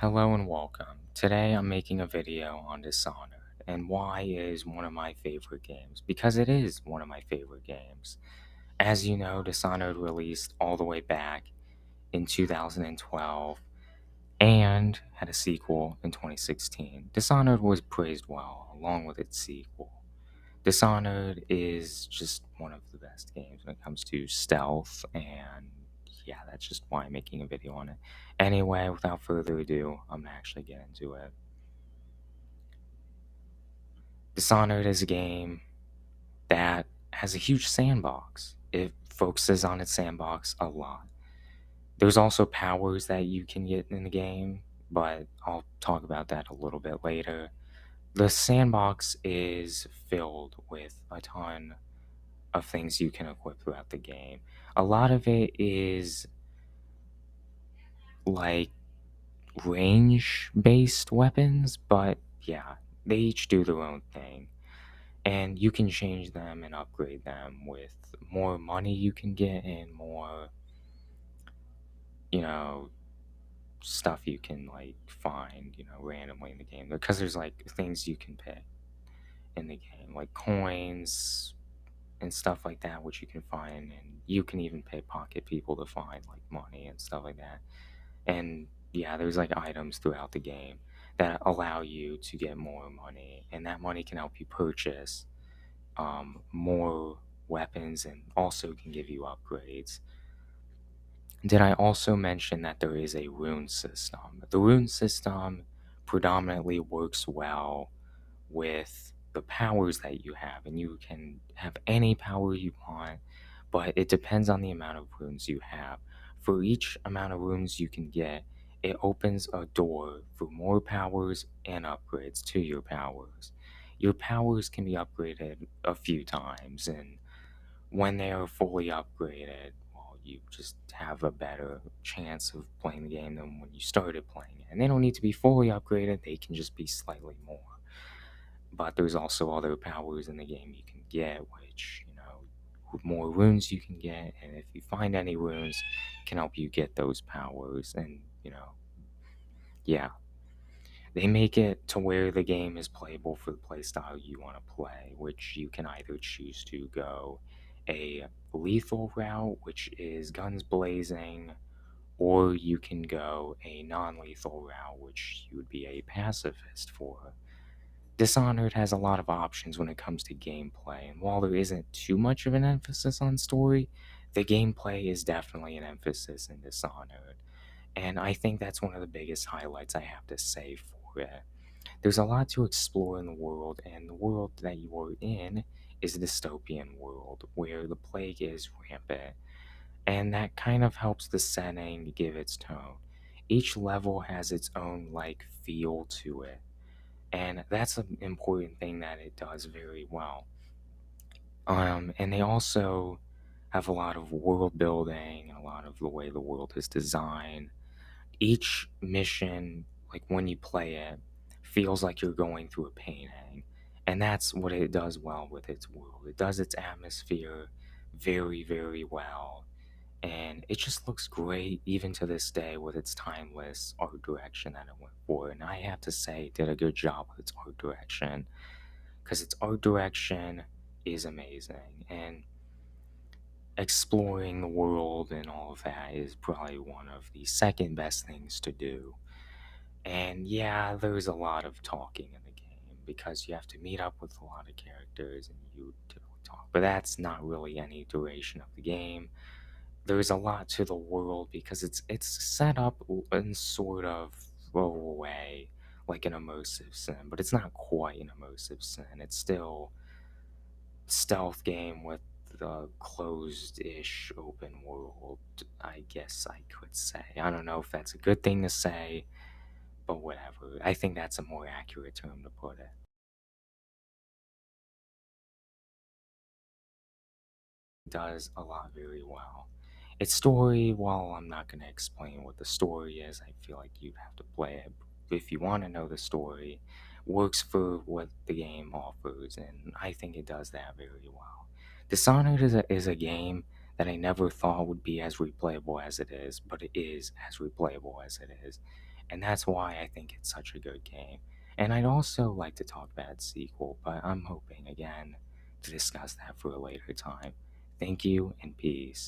Hello and welcome. Today I'm making a video on Dishonored and why it is one of my favorite games. Because it is one of my favorite games. As you know, Dishonored released all the way back in 2012 and had a sequel in 2016. Dishonored was praised well along with its sequel. Dishonored is just one of the best games when it comes to stealth, and yeah, that's just why I'm making a video on it. Anyway, without further ado, I'm gonna actually get into it. Dishonored is a game that has a huge sandbox. It focuses on its sandbox a lot. There's also powers that you can get in the game, but I'll talk about that a little bit later. The sandbox is filled with a ton of things you can equip throughout the game. A lot of it is like range based weapons, but yeah, they each do their own thing. And you can change them and upgrade them with more money you can get and more, you know, stuff you can like find, randomly in the game. Because there's like things you can pick in the game, like coins and stuff like that, which you can find, and you can even pickpocket people to find like money and stuff like that. And yeah, there's like items throughout the game that allow you to get more money, and that money can help you purchase more weapons and also can give you upgrades. Did I also mention that there is a rune system? The rune system predominantly works well with the powers that you have, and you can have any power you want, but it depends on the amount of runes you have. For each amount of runes you can get, it opens a door for more powers and upgrades to your powers. Your powers can be upgraded a few times, and when they are fully upgraded, well, you just have a better chance of playing the game than when you started playing it. And they don't need to be fully upgraded, they can just be slightly more. But there's also other powers in the game you can get, which, more runes you can get, and if you find any runes, can help you get those powers. And, yeah. They make it to where the game is playable for the playstyle you want to play, which you can either choose to go a lethal route, which is guns blazing, or you can go a non lethal route, which you would be a pacifist for. Dishonored has a lot of options when it comes to gameplay, and while there isn't too much of an emphasis on story, the gameplay is definitely an emphasis in Dishonored. And I think that's one of the biggest highlights I have to say for it. There's a lot to explore in the world, and the world that you are in is a dystopian world where the plague is rampant, and that kind of helps the setting give its tone. Each level has its own like feel to it, and that's an important thing that it does very well. And they also have a lot of world building and a lot of the way the world is designed. Each mission, like when you play it, feels like you're going through a painting. And that's what it does well with its world. It does its atmosphere very, very well. And it just looks great even to this day with its timeless art direction that it went for. And I have to say, it did a good job with its art direction because its art direction is amazing. And exploring the world and all of that is probably one of the second best things to do. And yeah, there's a lot of talking in the game because you have to meet up with a lot of characters and you talk. But that's not really any duration of the game. There's a lot to the world because it's set up in sort of a way like an immersive sim, but it's not quite an immersive sim. It's still stealth game with the closed-ish open world, I guess I could say. I don't know if that's a good thing to say, but whatever. I think that's a more accurate term to put it. It does a lot very well. Its story, while I'm not going to explain what the story is, I feel like you'd have to play it. If you want to know the story, works for what the game offers, and I think it does that very well. Dishonored is a game that I never thought would be as replayable as it is, but it is as replayable as it is. And that's why I think it's such a good game. And I'd also like to talk about its sequel, but I'm hoping again to discuss that for a later time. Thank you and peace.